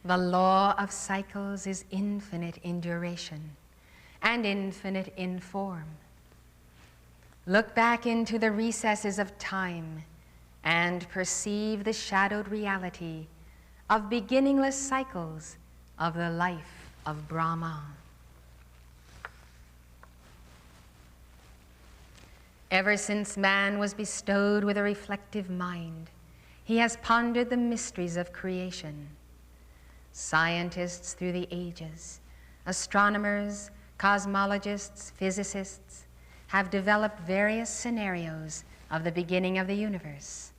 The law of cycles is infinite in duration and infinite in form. Look back into the recesses of time and perceive the shadowed reality of beginningless cycles of the life of Brahma. Ever since man was bestowed with a reflective mind, he has pondered the mysteries of creation. Scientists through the ages, astronomers, cosmologists, physicists, have developed various scenarios of the beginning of the universe.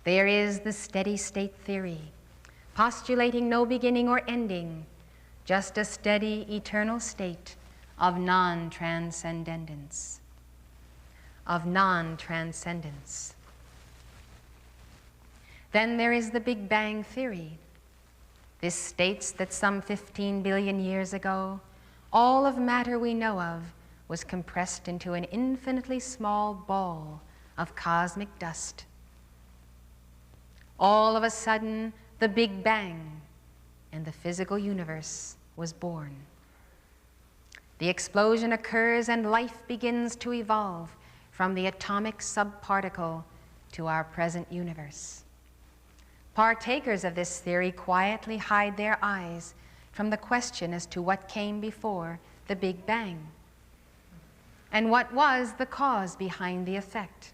There is the steady state theory, postulating no beginning or ending, just a steady eternal state of non-transcendence. Then there is the Big Bang theory. This states that some 15 billion years ago, all of matter we know of was compressed into an infinitely small ball of cosmic dust. All of a sudden, the Big Bang and the physical universe was born. The explosion occurs and life begins to evolve from the atomic subparticle to our present universe. Partakers of this theory quietly hide their eyes from the question as to what came before the Big Bang and what was the cause behind the effect.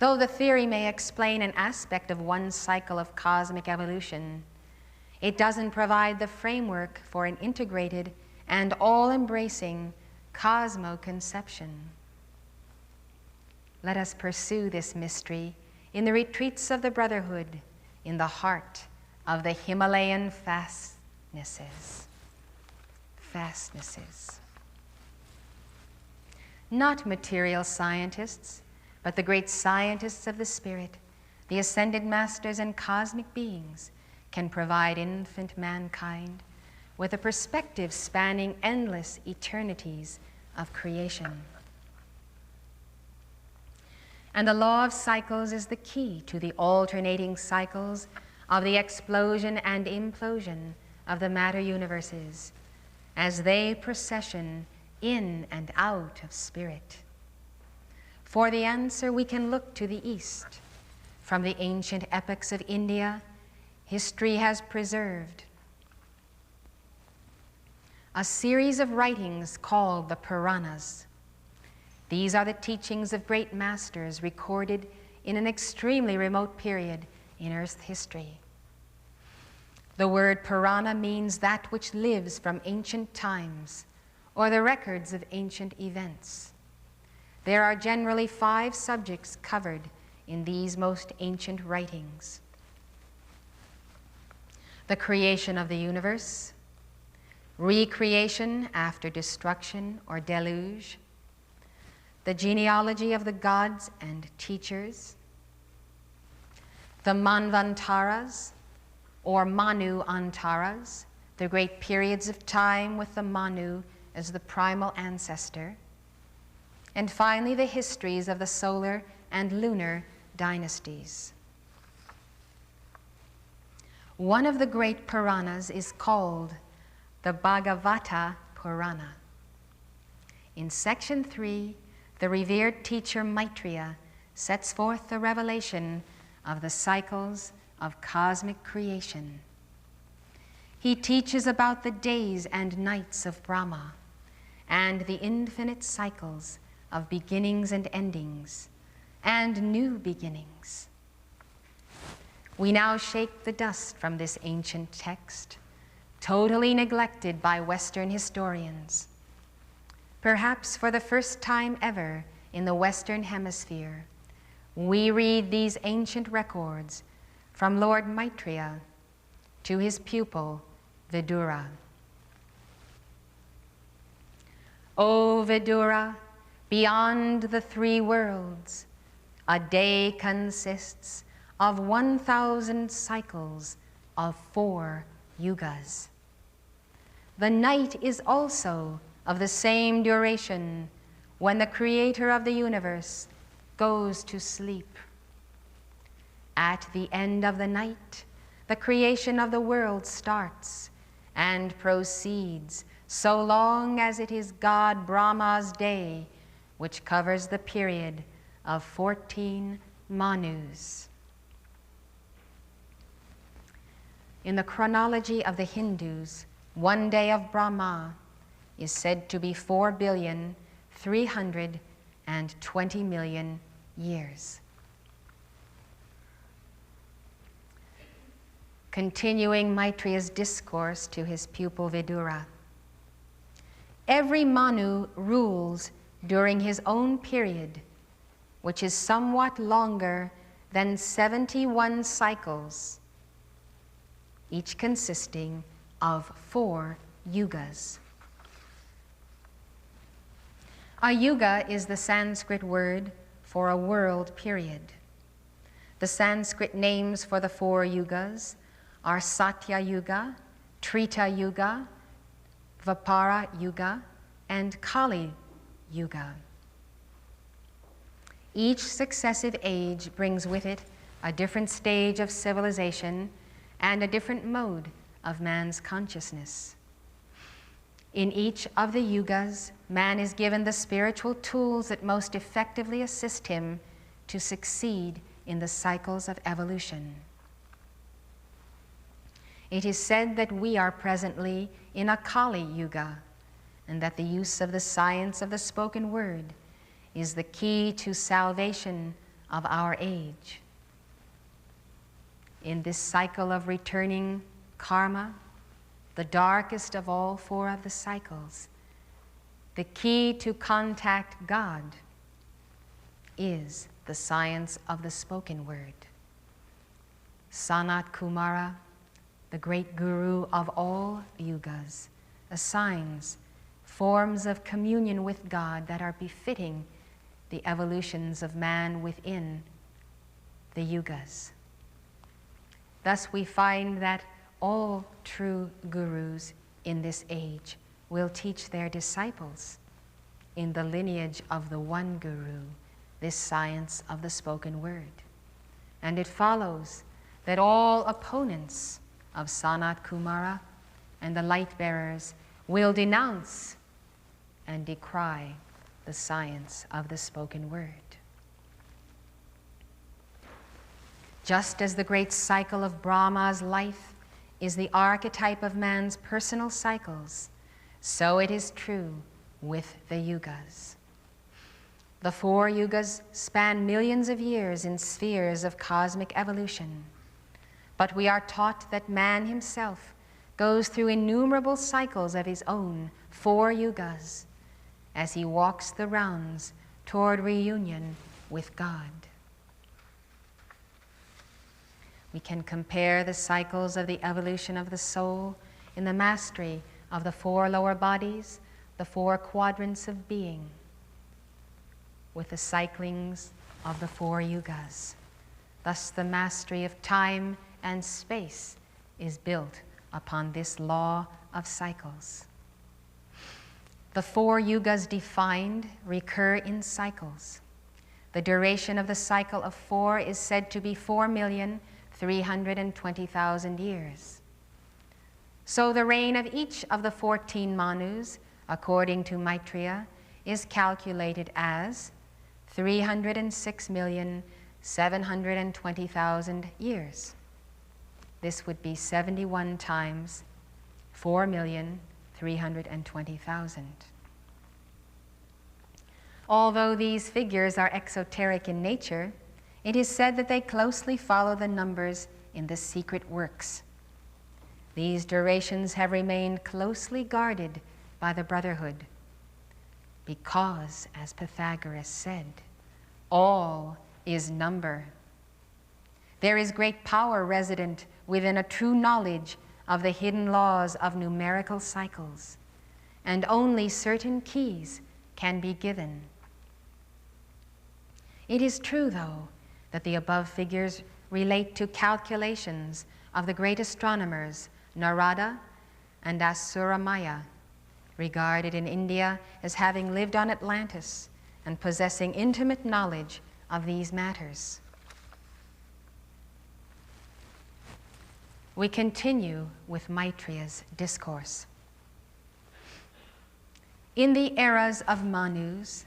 Though the theory may explain an aspect of one cycle of cosmic evolution, it doesn't provide the framework for an integrated and all-embracing cosmo-conception. Let us pursue this mystery in the retreats of the Brotherhood, in the heart of the Himalayan fastnesses. Not material scientists, but the great scientists of the spirit, the ascended masters and cosmic beings, can provide infant mankind with a perspective spanning endless eternities of creation. And the law of cycles is the key to the alternating cycles of the explosion and implosion of the matter universes, as they procession in and out of spirit. For the answer, we can look to the east. From the ancient epics of India, history has preserved a series of writings called the Puranas. These are the teachings of great masters recorded in an extremely remote period in Earth's history. The word Purana means that which lives from ancient times, or the records of ancient events. There are generally 5 subjects covered in these most ancient writings: the creation of the universe, recreation after destruction or deluge, the genealogy of the gods and teachers, the Manvantaras or Manu Antaras, the great periods of time with the Manu as the primal ancestor, and finally the histories of the solar and lunar dynasties. One of the great Puranas is called the Bhagavata Purana. In section 3, the revered teacher Maitreya sets forth the revelation of the cycles of cosmic creation. He teaches about the days and nights of Brahma and the infinite cycles of beginnings and endings and new beginnings. We now shake the dust from this ancient text, totally neglected by Western historians. Perhaps for the first time ever in the Western Hemisphere, we read these ancient records from Lord Maitreya to his pupil, Vidura. O Vidura, beyond the 3 worlds, a day consists of 1,000 cycles of 4 yugas. The night is also of the same duration when the creator of the universe goes to sleep. At the end of the night, the creation of the world starts and proceeds so long as it is God Brahma's day, which covers the period of 14 manus. In the chronology of the Hindus, one day of Brahma is said to be 4,320,000,000 years. Continuing Maitreya's discourse to his pupil Vidura, every Manu rules during his own period, which is somewhat longer than 71 cycles, each consisting of 4 yugas. A yuga is the Sanskrit word for a world period. The Sanskrit names for the 4 yugas are Satya Yuga, Treta Yuga, Dvapara Yuga, and Kali Yuga. Each successive age brings with it a different stage of civilization and a different mode of man's consciousness. In each of the yugas, man is given the spiritual tools that most effectively assist him to succeed in the cycles of evolution. It is said that we are presently in a Kali Yuga, and that the use of the science of the spoken word is the key to salvation of our age. In this cycle of returning karma, the darkest of all 4 of the cycles, the key to contact God is the science of the spoken word. Sanat Kumara, the great guru of all yugas, assigns forms of communion with God that are befitting the evolutions of man within the yugas. Thus we find that all true gurus in this age will teach their disciples in the lineage of the one guru this science of the spoken word. And it follows that all opponents of Sanat Kumara and the light bearers will denounce and decry the science of the spoken word. Just as the great cycle of Brahma's life is the archetype of man's personal cycles, so it is true with the yugas. The 4 yugas span millions of years in spheres of cosmic evolution. But we are taught that man himself goes through innumerable cycles of his own 4 yugas as he walks the rounds toward reunion with God. We can compare the cycles of the evolution of the soul in the mastery of the 4 lower bodies, the 4 quadrants of being, with the cyclings of the 4 yugas. Thus the mastery of time and space is built upon this law of cycles. The 4 yugas defined recur in cycles. The duration of the cycle of 4 is said to be 4,320,000 years. So the reign of each of the 14 manus, according to Maitreya, is calculated as 306,720,000 years. This would be 71 times 4,320,000. Although these figures are exoteric in nature, it is said that they closely follow the numbers in the secret works. These durations have remained closely guarded by the Brotherhood, because, as Pythagoras said, all is number. There is great power resident within a true knowledge of the hidden laws of numerical cycles, and only certain keys can be given. It is true, though, that the above figures relate to calculations of the great astronomers Narada and Asuramaya, regarded in India as having lived on Atlantis and possessing intimate knowledge of these matters. we continue with Maitreya's discourse. In the eras of Manus,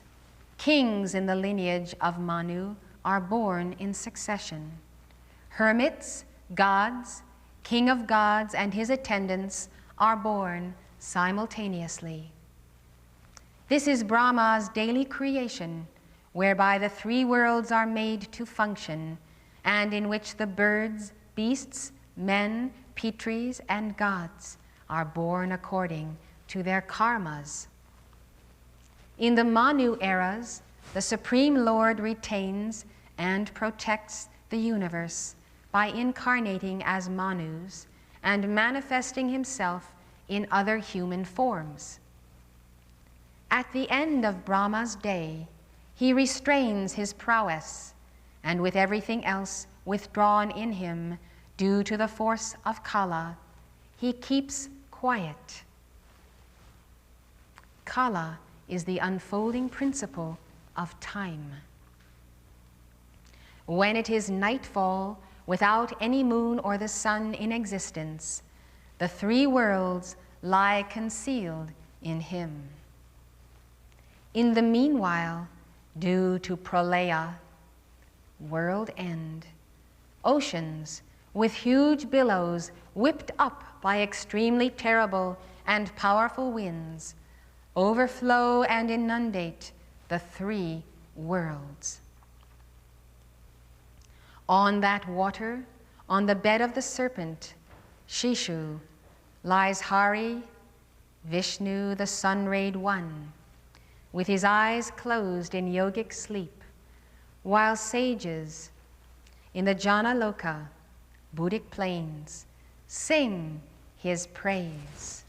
kings in the lineage of Manu are born in succession. Hermits, gods, king of gods, and his attendants are born simultaneously. This is Brahma's daily creation, whereby the three worlds are made to function, and in which the birds, beasts, men, pitris, and gods are born according to their karmas. In the Manu eras, the Supreme Lord retains and protects the universe by incarnating as Manus and manifesting himself in other human forms. At the end of Brahma's day, he restrains his prowess, and with everything else withdrawn in him due to the force of Kala, he keeps quiet. Kala is the unfolding principle of time. When it is nightfall, without any moon or the sun in existence, the three worlds lie concealed in him. In the meanwhile, due to pralaya, world end, oceans with huge billows whipped up by extremely terrible and powerful winds overflow and inundate the three worlds. On that water, on the bed of the serpent, Shishu, lies Hari, Vishnu, the sun-rayed one, with his eyes closed in yogic sleep, while sages in the Janaloka, Buddhic plains, sing his praise.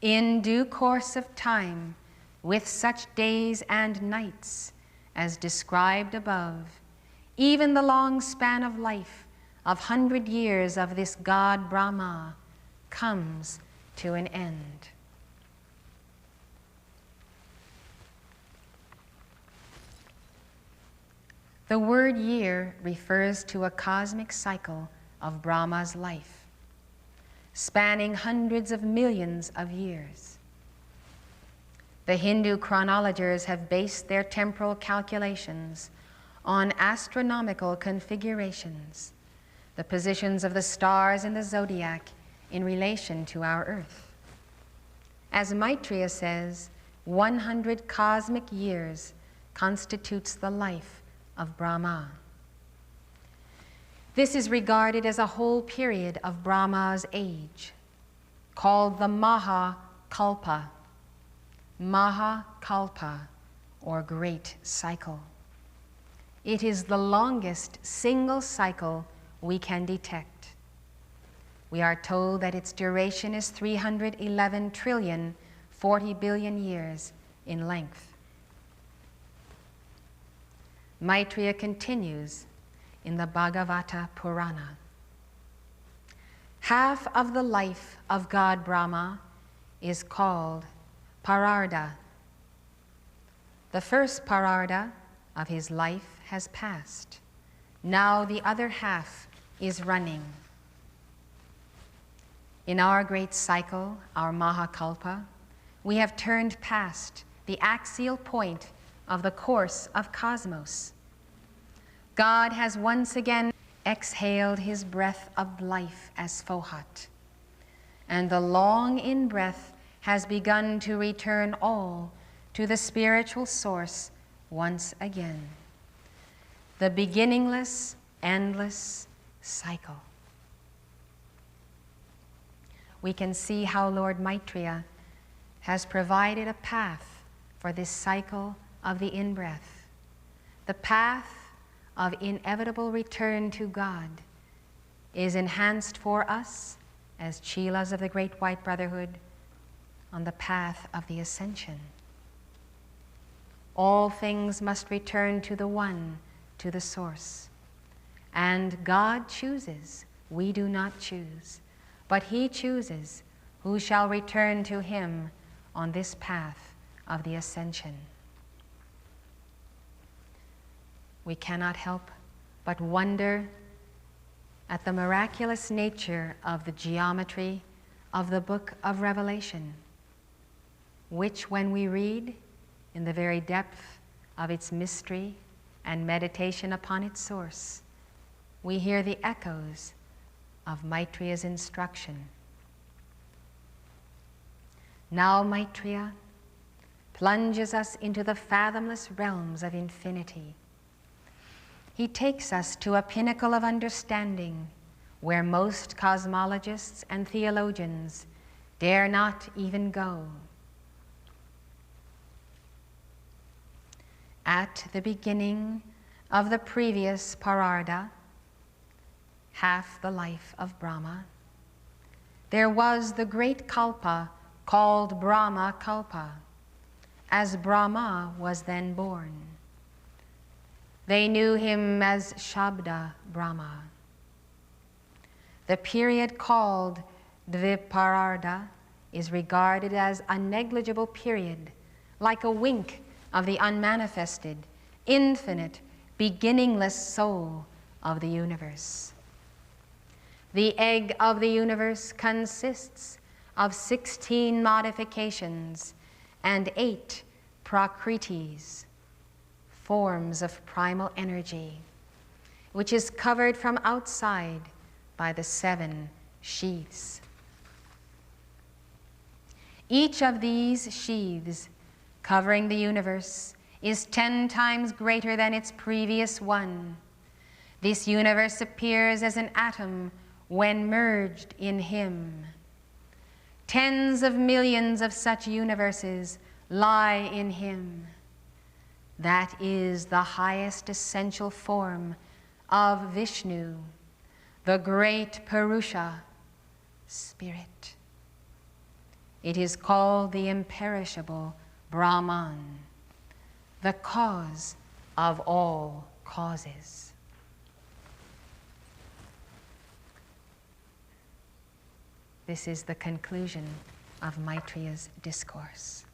In due course of time, with such days and nights as described above, even the long span of life of 100 years of this God Brahma comes to an end. The word year refers to a cosmic cycle of Brahma's life, spanning hundreds of millions of years. The Hindu chronologers have based their temporal calculations on astronomical configurations, the positions of the stars in the zodiac in relation to our Earth. As Maitreya says, 100 cosmic years constitutes the life of Brahma. This is regarded as a whole period of Brahma's age, called the Maha-kalpa, Maha-kalpa, or Great Cycle. It is the longest single cycle we can detect. We are told that its duration is 311 trillion, 40 billion years in length. Maitreya continues in the Bhagavata Purana. Half of the life of God Brahma is called Pararda. The first Pararda of his life has passed. Now the other half is running. In our great cycle, our Mahakalpa, we have turned past the axial point of the course of cosmos. God has once again exhaled his breath of life as Fohat, and the long in-breath has begun to return all to the spiritual source once again. The beginningless, endless cycle. We can see how Lord Maitreya has provided a path for this cycle of the in-breath. The path of inevitable return to God is enhanced for us as Chelas of the Great White Brotherhood on the path of the ascension. All things must return to the one, to the source. And God chooses, we do not choose, but he chooses who shall return to him on this path of the ascension. we cannot help but wonder at the miraculous nature of the geometry of the book of Revelation, which when we read in the very depth of its mystery and meditation upon its source, we hear the echoes of Maitreya's instruction. Now Maitreya plunges us into the fathomless realms of infinity. He takes us to a pinnacle of understanding where most cosmologists and theologians dare not even go. At the beginning of the previous Pararda, half the life of Brahma, there was the great Kalpa called Brahma Kalpa, as Brahma was then born. They knew him as Shabda Brahma. The period called Dvipararda is regarded as a negligible period, like a wink of the unmanifested, infinite, beginningless soul of the universe. The egg of the universe consists of 16 modifications and 8 prakritis, forms of primal energy, which is covered from outside by the 7 sheaths. Each of these sheaths covering the universe is 10 times greater than its previous one. This universe appears as an atom when merged in him. Tens of millions of such universes lie in him. That is the highest essential form of Vishnu, the great Purusha, spirit. It is called the imperishable Brahman, the cause of all causes. This is the conclusion of Maitreya's discourse.